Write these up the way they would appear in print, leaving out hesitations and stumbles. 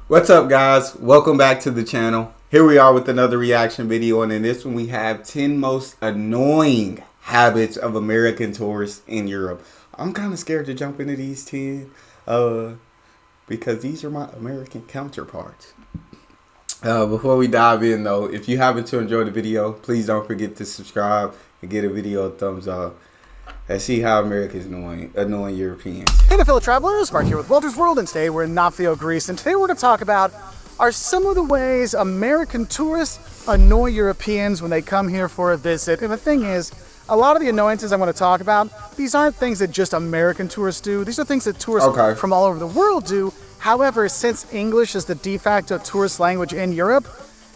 What's up, guys? Welcome back to the channel. Here we are with another reaction video, and in this one we have 10 most annoying habits of American tourists in Europe. I'm kind of scared to jump into these 10 because these are my American counterparts. Before we dive in though, if you happen to enjoy the video, please don't forget to subscribe and give the video a thumbs up. Let's see how Americans annoying Europeans. Hey there, fellow travelers, Mark here with Walter's World, and today we're in Nafplio, Greece, and today we're going to talk about are some of the ways American tourists annoy Europeans when they come here for a visit. And the thing is, a lot of the annoyances I want to talk about, these aren't things that just American tourists do. These are things that tourists from all over the world do. However, since English is the de facto tourist language in Europe,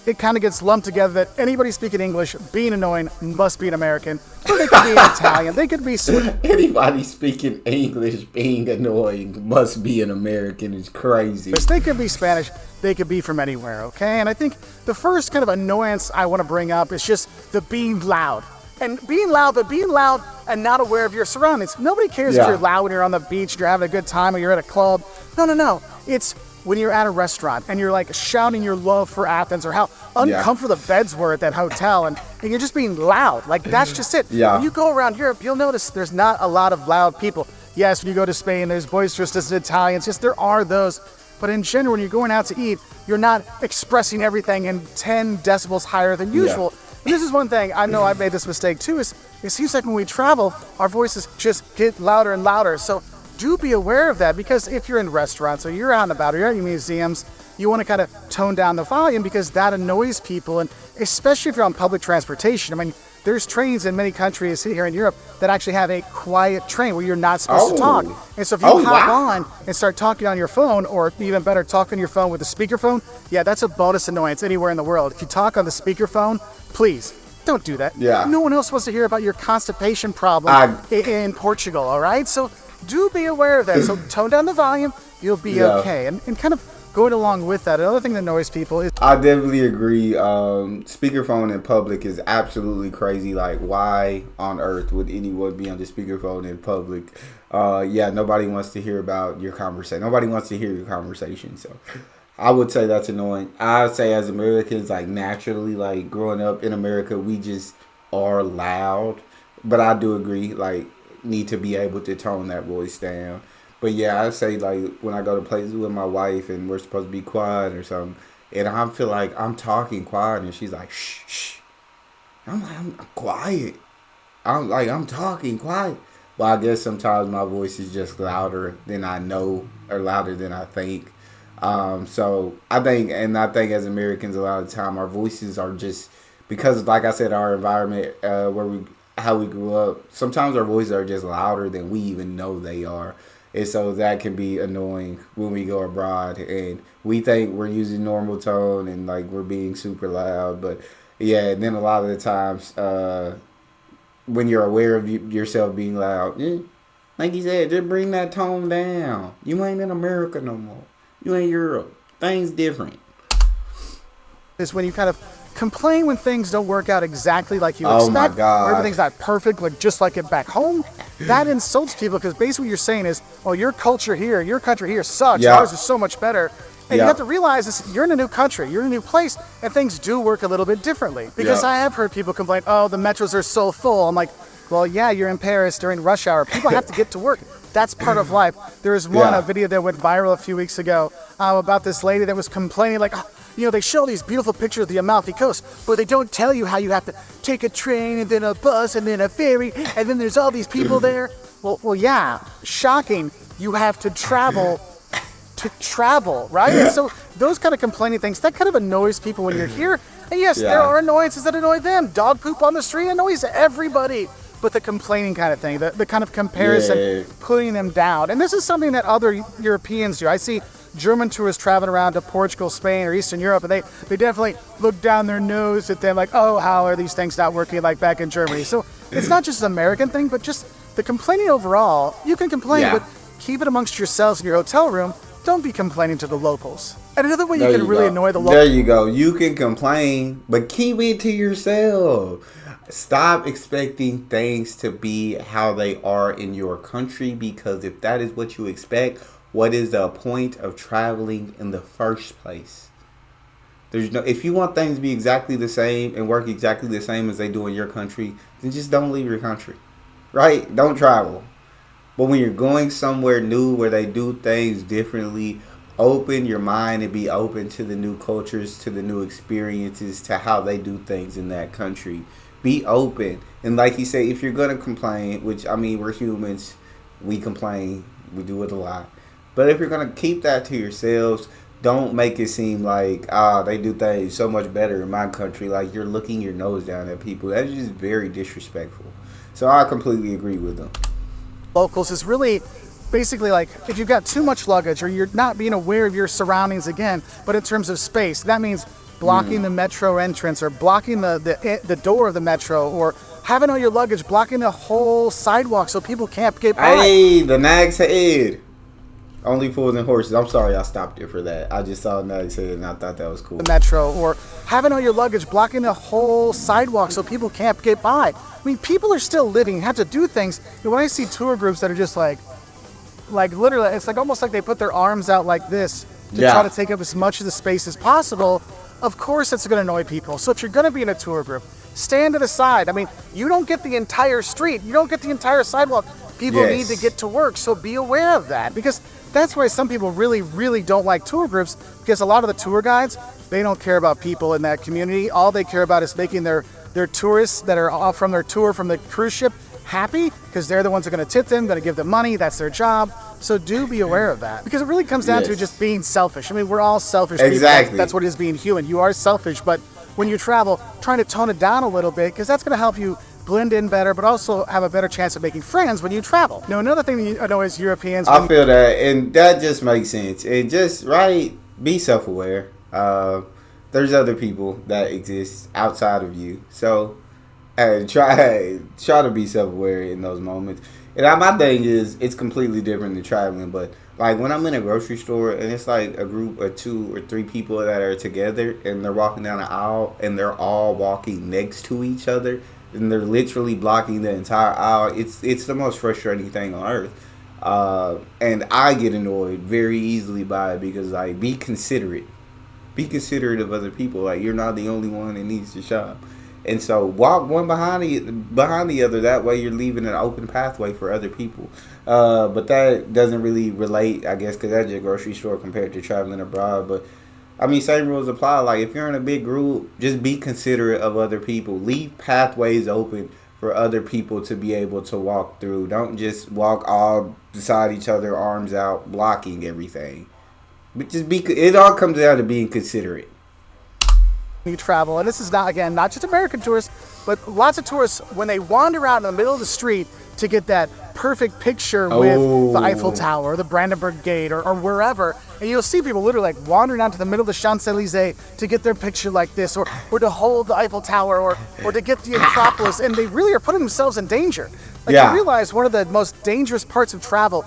it kind of gets lumped together that anybody speaking English being annoying must be an American, or they could be Italian, they could be Swiss. Anybody speaking English being annoying must be an American. Is crazy. They could be Spanish, they could be from anywhere, okay? And I think the first kind of annoyance I want to bring up is just the being loud. And being loud, but being loud and not aware of your surroundings. Nobody cares if you're loud when you're on the beach, you're having a good time, or you're at a club. No. It's when you're at a restaurant and you're like shouting your love for Athens or how uncomfortable the beds were at that hotel, and you're just being loud. Like, that's just it. When you go around Europe, you'll notice there's not a lot of loud people. Yes, when you go to Spain, there's boisterous Italians. Yes, there are those. But in general, when you're going out to eat, you're not expressing everything in 10 decibels higher than usual. And this is one thing, I know I've made this mistake too, is it seems like when we travel, our voices just get louder and louder. So do be aware of that, because if you're in restaurants or you're out and about or you're at museums, you want to kind of tone down the volume because that annoys people. And especially if you're on public transportation. I mean, there's trains in many countries here in Europe that actually have a quiet train where you're not supposed to talk. And so if you hop on and start talking on your phone, or even better, talk on your phone with a speakerphone, that's a bonus annoyance anywhere in the world. If you talk on the speakerphone, please don't do that. No one else wants to hear about your constipation problem in Portugal, all right? So do be aware of that. So tone down the volume, you'll be okay. And kind of going along with that, another thing that annoys people is... I definitely agree. Speakerphone in public is absolutely crazy. Like, why on earth would anyone be on the speakerphone in public? Nobody wants to hear about your conversation. Nobody wants to hear your conversation. So I would say that's annoying. I would say as Americans, like, naturally, like, growing up in America, we just are loud. But I do agree, like, need to be able to tone that voice down. But yeah, I say, like, when I go to places with my wife and we're supposed to be quiet or something, and I feel like I'm talking quiet and she's like, shh, shh. I'm like, I'm quiet. I'm talking quiet. Well, I guess sometimes my voice is just louder than I know, or louder than I think. So I think as Americans, a lot of the time our voices are just, because like I said, our environment, how we grew up, sometimes our voices are just louder than we even know they are. And so that can be annoying when we go abroad and we think we're using normal tone and like we're being super loud. But and then a lot of the times when you're aware of yourself being loud, like you said, just bring that tone down. You ain't in America no more. You ain't Europe. Things different. Is when you kind of complain when things don't work out exactly like you expect, or everything's not perfect, like just like it back home. That insults people, because basically what you're saying is, well, your culture here, your country here sucks. Ours is so much better. And you have to realize this, you're in a new country, you're in a new place, and things do work a little bit differently. Because I have heard people complain, oh, the metros are so full. I'm like, well, yeah, you're in Paris during rush hour. People have to get to work. That's part of life. There was a video that went viral a few weeks ago about this lady that was complaining, like, they show these beautiful pictures of the Amalfi Coast, but they don't tell you how you have to take a train and then a bus and then a ferry, and then there's all these people there. Well, yeah, shocking. You have to travel, right? And so those kind of complaining things, that kind of annoys people when you're here. And yes, there are annoyances that annoy them. Dog poop on the street annoys everybody. But the complaining kind of thing, the kind of comparison, putting them down. And this is something that other Europeans do. I see German tourists traveling around to Portugal, Spain, or Eastern Europe, and they definitely look down their nose at them like, oh, how are these things not working like back in Germany? So it's not just an American thing, but just the complaining overall. You can complain, but keep it amongst yourselves in your hotel room. Don't be complaining to the locals. And another way you can really annoy the locals. There you go. You can complain, but keep it to yourself. Stop expecting things to be how they are in your country, because if that is what you expect, what is the point of traveling in the first place? There's no. If you want things to be exactly the same and work exactly the same as they do in your country, then just don't leave your country, right? Don't travel. But when you're going somewhere new where they do things differently, open your mind and be open to the new cultures, to the new experiences, to how they do things in that country. Be open. And like you say, if you're going to complain, which, I mean, we're humans, we complain, we do it a lot. But if you're going to keep that to yourselves, don't make it seem like, they do things so much better in my country. Like you're looking your nose down at people. That's just very disrespectful. So I completely agree with them. Locals is really basically like if you've got too much luggage or you're not being aware of your surroundings again, but in terms of space, that means blocking the metro entrance or blocking the door of the metro or having all your luggage blocking the whole sidewalk so people can't get by. Hey, the Nag's Head. Only fools and horses. I'm sorry I stopped it for that. I just saw Nag's Head and I thought that was cool. The metro or having all your luggage blocking the whole sidewalk so people can't get by. I mean, people are still living, have to do things. And when I see tour groups that are just like literally, it's like almost like they put their arms out like this to try to take up as much of the space as possible. Of course, it's going to annoy people. So if you're going to be in a tour group, stand to the side. I mean, you don't get the entire street. You don't get the entire sidewalk. People need to get to work. So be aware of that because that's why some people really, really don't like tour groups because a lot of the tour guides, they don't care about people in that community. All they care about is making their tourists that are off from their tour from the cruise ship happy because they're the ones that are going to tip them, going to give them money. That's their job. So do be aware of that because it really comes down to just being selfish. I mean, we're all selfish people. That's what it is being human. You are selfish, but when you travel, trying to tone it down a little bit because that's going to help you blend in better, but also have a better chance of making friends when you travel. Now, another thing that I know is Europeans. I feel that, and that just makes sense. And just, be self-aware. There's other people that exist outside of you. So, try to be self-aware in those moments. And my thing is, it's completely different than traveling. But, like, when I'm in a grocery store and it's like a group of 2 or 3 people that are together and they're walking down the aisle and they're all walking next to each other and they're literally blocking the entire aisle, it's the most frustrating thing on earth. And I get annoyed very easily by it because, like, be considerate. Be considerate of other people. Like, you're not the only one that needs to shop. And so walk one behind the other. That way you're leaving an open pathway for other people. But that doesn't really relate, I guess, because that's your grocery store compared to traveling abroad. But, I mean, same rules apply. Like, if you're in a big group, just be considerate of other people. Leave pathways open for other people to be able to walk through. Don't just walk all beside each other, arms out, blocking everything. But just it all comes down to being considerate. You travel, and this is not just American tourists, but lots of tourists, when they wander out in the middle of the street to get that perfect picture with the Eiffel Tower or the Brandenburg Gate or wherever, and you'll see people literally like wandering out to the middle of the Champs-Elysees to get their picture like this or to hold the Eiffel Tower or to get the Acropolis, and they really are putting themselves in danger. You realize one of the most dangerous parts of travel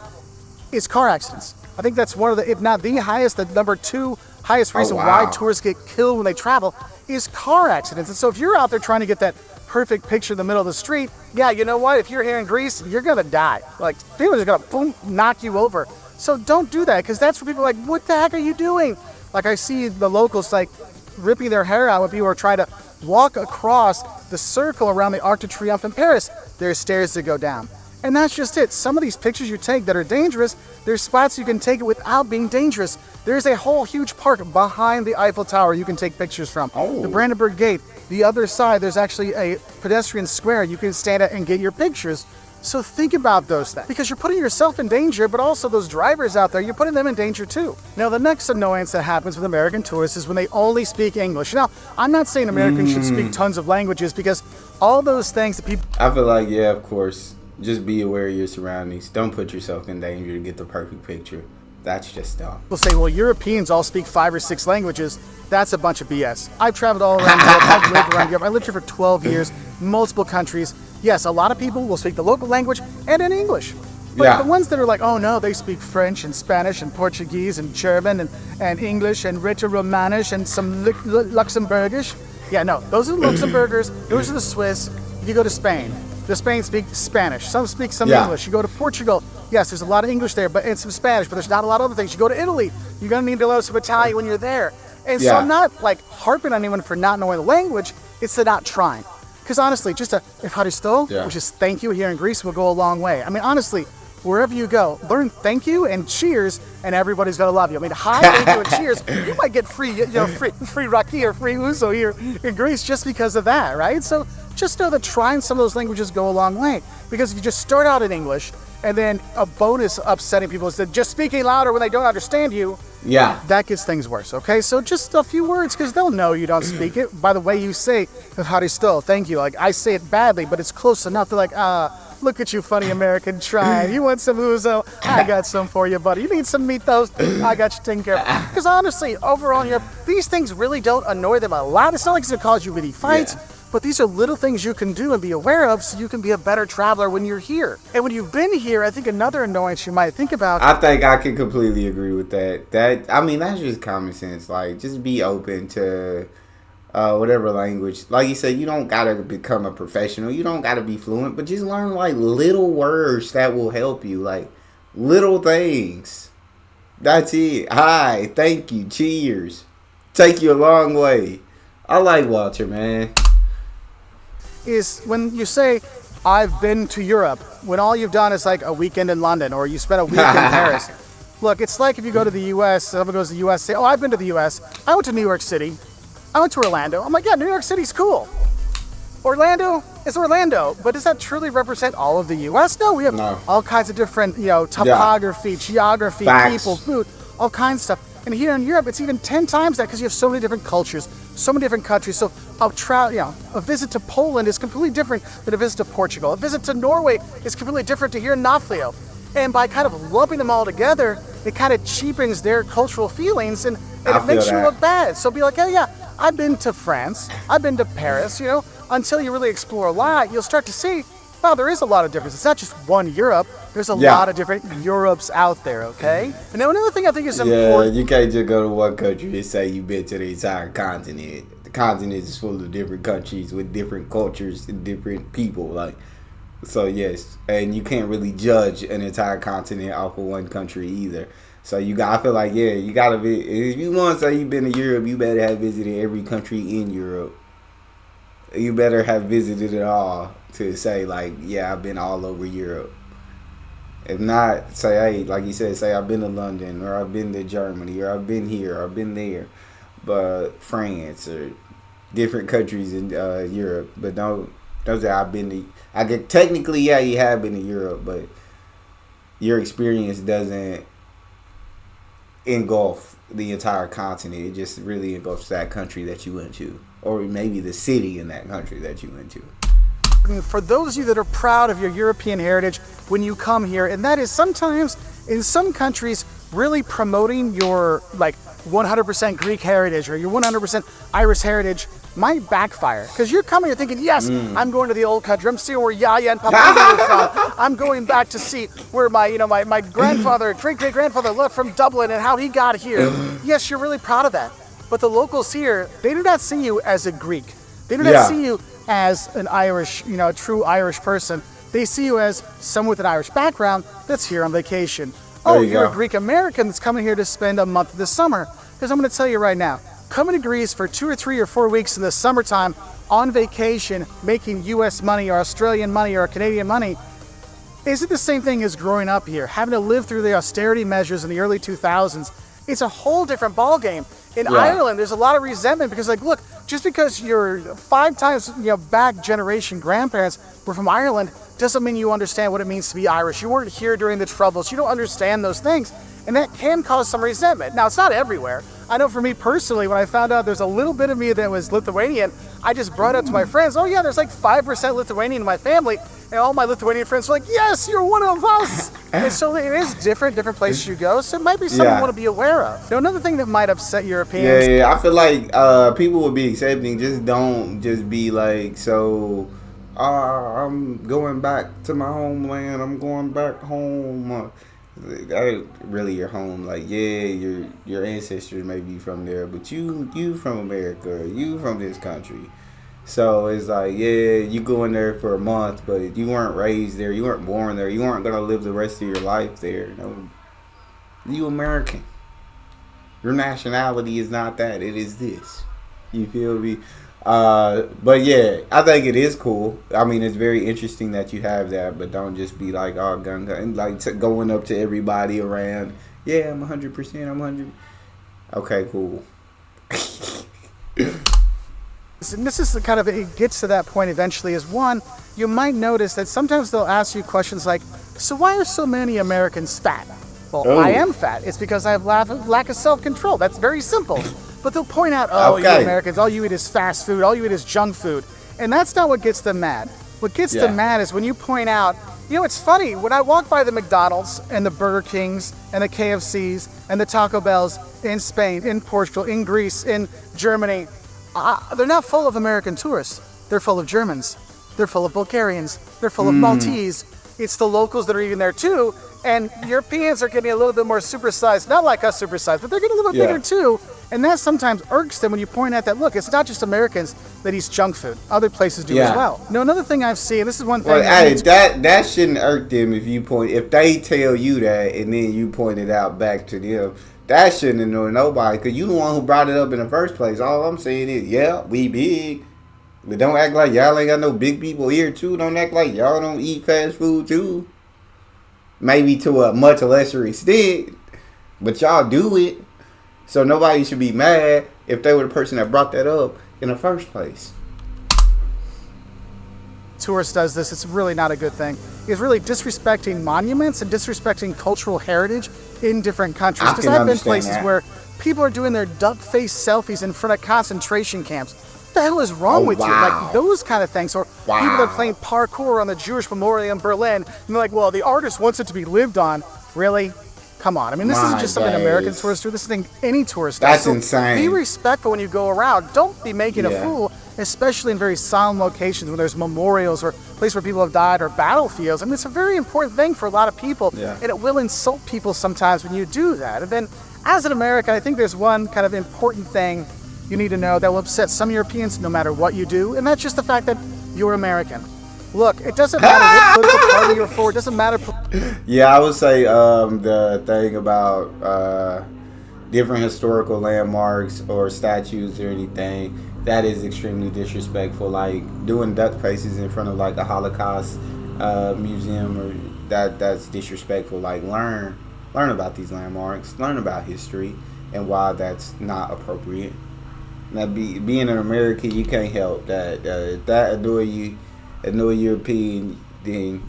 is car accidents. I think that's one of the, if not the highest, the number 2 highest reason why tourists get killed when they travel is car accidents. And so if you're out there trying to get that perfect picture in the middle of the street, you know what? If you're here in Greece, you're going to die. Like, people are just going to knock you over. So don't do that because that's where people are like, what the heck are you doing? Like, I see the locals like ripping their hair out when people are trying to walk across the circle around the Arc de Triomphe in Paris. There's stairs to go down. And that's just it. Some of these pictures you take that are dangerous, there's spots you can take it without being dangerous. There's a whole huge park behind the Eiffel Tower you can take pictures from. The Brandenburg Gate. The other side, there's actually a pedestrian square you can stand at and get your pictures. So think about those things because you're putting yourself in danger, but also those drivers out there, you're putting them in danger too. Now, the next annoyance that happens with American tourists is when they only speak English. Now, I'm not saying Americans should speak tons of languages because all those things that people... I feel like, of course. Just be aware of your surroundings. Don't put yourself in danger to get the perfect picture. That's just dumb. People say, well, Europeans all speak 5 or 6 languages. That's a bunch of BS. I've traveled all around Europe. I've lived around Europe. I lived here for 12 years, multiple countries. Yes, a lot of people will speak the local language and in English. But the ones that are like, oh no, they speak French and Spanish and Portuguese and German and English and Rätoromanisch and some Luxembourgish. Yeah, no, those are the Luxembourgers. Those are the Swiss. If you go to Spain, The Spain speak Spanish. Some speak some Yeah. English. You go to Portugal, yes, there's a lot of English there, but and some Spanish, but there's not a lot of other things. You go to Italy, you're gonna need to learn some Italian when you're there. And so Yeah. I'm not like harping on anyone for not knowing the language. It's the not trying. Because honestly, just a Evharisto, Yeah. which is thank you here in Greece, will go a long way. I mean, honestly, wherever you go, learn thank you and cheers, and everybody's gonna love you. I mean, hi, thank you, and cheers. You might get free, free raki or free uso here in Greece just because of that, right? So just know that trying some of those languages go a long way. Because if you just start out in English, and then a bonus upsetting people is that just speaking louder when they don't understand you, Yeah. that gets things worse, okay? So just a few words, because they'll know you don't speak it by the way you say Evharisto, thank you. Like, I say it badly, but it's close enough. They're like, look at you, funny American, trying. You want some ouzo? I got some for you, buddy. You need some meat toast? I got you taken care of. Because honestly, overall in Europe, these things really don't annoy them a lot. It's not like it's going to cause you really fights. Yeah. But these are little things you can do and be aware of so you can be a better traveler when you're here. And when you've been here, I think another annoyance you might think about. I think I can completely agree with that. That's just common sense. Like, just be open to whatever language. Like you said, you don't gotta become a professional. You don't gotta be fluent, but just learn like little words that will help you. Like little things. That's it. Hi, thank you, cheers. Take you a long way. I like Walter, man. Is when you say, I've been to Europe, when all you've done is like a weekend in London or you spent a week in Paris. Look, it's like if you go to the U.S., someone goes to the U.S., say, oh, I've been to the U.S., I went to New York City, I went to Orlando. I'm like, yeah, New York City's cool. Orlando is Orlando, but does that truly represent all of the U.S.? No, we have all kinds of different, topography, geography, Facts. people, food, all kinds of stuff. And here in Europe, it's even 10 times that because you have so many different cultures, so many different countries. So a visit to Poland is completely different than a visit to Portugal. A visit to Norway is completely different to here in Naflio. And by kind of lumping them all together, it kind of cheapens their cultural feelings and it makes you look bad. So be like, oh yeah, I've been to France, I've been to Paris, until you really explore a lot, you'll start to see, wow, there is a lot of difference. It's not just one Europe. There's a lot of different Europes out there, okay? And now another thing I think is important. Yeah, you can't just go to one country and say you've been to the entire continent. The continent is full of different countries with different cultures and different people. Like, so yes, and you can't really judge an entire continent off of one country either. So I feel like, you gotta be. If you want to say you've been to Europe, you better have visited every country in Europe. You better have visited it all to say like, yeah, I've been all over Europe. If not, say, hey, like you said, say I've been to London or I've been to Germany or I've been here or I've been there, but France or different countries in Europe. But don't say I've been to. I get technically, you have been to Europe, but your experience doesn't engulf the entire continent. It just really engulfs that country that you went to, or maybe the city in that country that you went to. For those of you that are proud of your European heritage when you come here, and that is sometimes in some countries really promoting your like 100% Greek heritage or your 100% Irish heritage might backfire because you're coming here thinking, yes, I'm going to the old country. I'm seeing where Yaya and Papa are from. I'm going back to see where my grandfather, great-great-grandfather left from Dublin and how he got here. Yes, you're really proud of that. But the locals here, they do not see you as a Greek. They do not see you as an Irish, a true Irish person. They see you as someone with an Irish background that's here on vacation. Oh, you're a Greek American that's coming here to spend a month of the summer. Because I'm going to tell you right now, coming to Greece for 2 or 3 or 4 weeks in the summertime on vacation, making U.S. money or Australian money or Canadian money, isn't the same thing as growing up here, having to live through the austerity measures in the early 2000s. It's a whole different ballgame. In Ireland, there's a lot of resentment because, look, just because your 5 times back generation grandparents were from Ireland doesn't mean you understand what it means to be Irish. You weren't here during the Troubles. You don't understand those things. And that can cause some resentment. Now, it's not everywhere. I know for me personally, when I found out there's a little bit of me that was Lithuanian, I just brought it up to my friends. Oh, yeah, there's like 5% Lithuanian in my family. And all my Lithuanian friends were like, yes, you're one of us. And so it is different places you go. So it might be something you want to be aware of. Now, another thing that might upset Europeans. Yeah, I feel like people would be accepting. Just don't just be like, so I'm going back to my homeland. I'm going back home. That ain't really your home. Like, your ancestors may be from there, but you from America, you from this country. So it's like, yeah, you go in there for a month, but you weren't raised there, you weren't born there, you weren't gonna live the rest of your life there. You American. Your nationality is not that. It is this. You feel me? But yeah, I think it is cool. I mean, it's very interesting that you have that, but don't just be like, oh, gun, like going up to everybody around. Yeah, I'm 100%. I'm 100. Okay, cool. And this is the kind of, it gets to that point eventually, is one, you might notice that sometimes they'll ask you questions like, so why are so many Americans fat? Well, I am fat. It's because I have lack of self-control. That's very simple. But they'll point out, oh, you Americans, all you eat is fast food, all you eat is junk food. And that's not what gets them mad. What gets them mad is when you point out, it's funny, when I walk by the McDonald's and the Burger Kings and the KFCs and the Taco Bells in Spain, in Portugal, in Greece, in Germany, they're not full of American tourists. They're full of Germans. They're full of Bulgarians. They're full of Maltese. It's the locals that are eating there too. And Europeans are getting a little bit more supersized. Not like us supersized, but they're getting a little bit bigger too. And that sometimes irks them when you point out that, look, it's not just Americans that eat junk food. Other places do as well. Another thing I've seen, this is one thing. Well, hey, that shouldn't irk them if they tell you that and then you point it out back to them. That shouldn't annoy nobody, because you the one who brought it up in the first place. All I'm saying is, yeah, we big. But don't act like y'all ain't got no big people here, too. Don't act like y'all don't eat fast food, too. Maybe to a much lesser extent, but y'all do it. So nobody should be mad if they were the person that brought that up in the first place. Tourist does this, it's really not a good thing. It's really disrespecting monuments and disrespecting cultural heritage in different countries. Because I've been places where people are doing their duck-faced selfies in front of concentration camps. What the hell is wrong with you? Like those kind of things. Or people that are playing parkour on the Jewish Memorial in Berlin, and they're like, well, the artist wants it to be lived on. Really? Come on. I mean, this isn't just something American tourists do. This is something any tourist does. That's insane. Be respectful when you go around. Don't be making a fool, especially in very solemn locations when there's memorials or places where people have died or battlefields. I mean, it's a very important thing for a lot of people, and it will insult people sometimes when you do that. And then, as an American, I think there's one kind of important thing you need to know that will upset some Europeans no matter what you do, and that's just the fact that you're American. Look, it doesn't matter what political party you're for. It doesn't matter. Yeah, I would say the thing about different historical landmarks or statues or anything, that is extremely disrespectful. Like doing duck faces in front of like a Holocaust museum, or that's disrespectful. Like learn about these landmarks, learn about history and why that's not appropriate. Now, being an American, you can't help that. That annoy European, then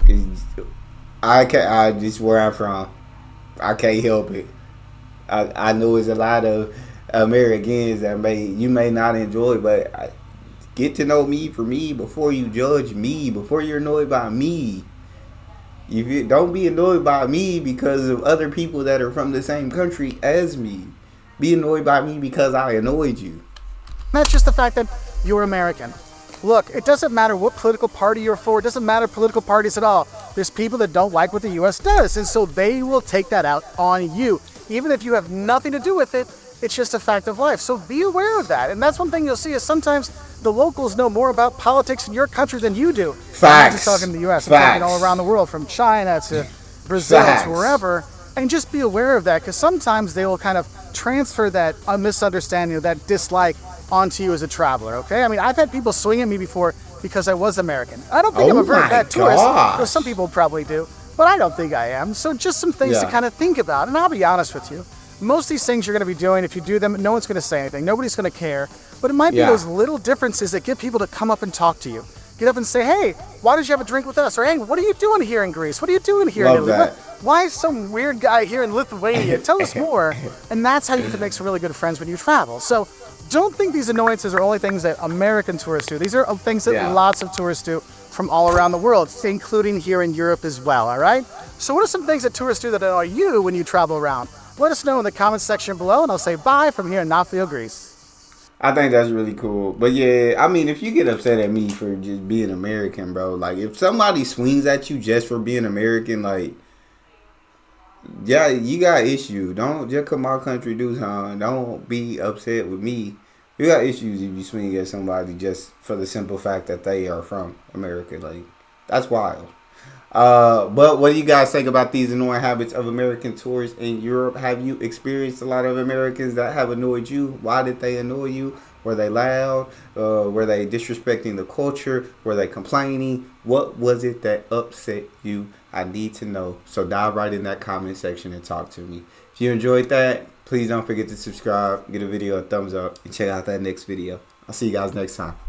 I just where I'm from, I can't help it. I know there's a lot of Americans that you may not enjoy, but get to know me for me before you judge me, before you're annoyed by me. Don't be annoyed by me because of other people that are from the same country as me. Be annoyed by me because I annoyed you. That's just the fact that you're American. Look, it doesn't matter what political party you're for. It doesn't matter political parties at all. There's people that don't like what the U.S. does, and so they will take that out on you. Even if you have nothing to do with it, it's just a fact of life. So be aware of that. And that's one thing you'll see is sometimes the locals know more about politics in your country than you do. Facts. I'm not just talking to the U.S. I'm talking all around the world, from China to Brazil to wherever. And just be aware of that, because sometimes they will kind of transfer that misunderstanding or that dislike onto you as a traveler, okay? I mean, I've had people swing at me before because I was American. I don't think I'm a very bad tourist, though some people probably do, but I don't think I am. So just some things to kind of think about. And I'll be honest with you, most of these things you're going to be doing, if you do them, no one's going to say anything. Nobody's going to care. But it might be those little differences that get people to come up and talk to you. Get up and say, hey, why did you have a drink with us? Or, hey, what are you doing here in Greece? What are you doing here in Italy? Why is some weird guy here in Lithuania? Tell us more. And that's how you can make some really good friends when you travel. So don't think these annoyances are only things that American tourists do. These are things that lots of tourists do from all around the world, including here in Europe as well, all right? So what are some things that tourists do that annoy you when you travel around? Let us know in the comments section below, and I'll say bye from here in Nafplio, Greece. I think that's really cool. But yeah, I mean, if you get upset at me for just being American, bro, like if somebody swings at you just for being American, like, yeah, you got issue. Don't just 'cause my country do something. Don't be upset with me You got issues if you swing at somebody just for the simple fact that they are from America. Like, that's wild. But what do you guys think about these annoying habits of American tourists in Europe? Have you experienced a lot of Americans that have annoyed you? Why did they annoy you? Were they loud? Were they disrespecting the culture? Were they complaining? What was it that upset you? I need to know. So dive right in that comment section and talk to me. If you enjoyed that, please don't forget to subscribe, give the video a thumbs up, and check out that next video. I'll see you guys next time.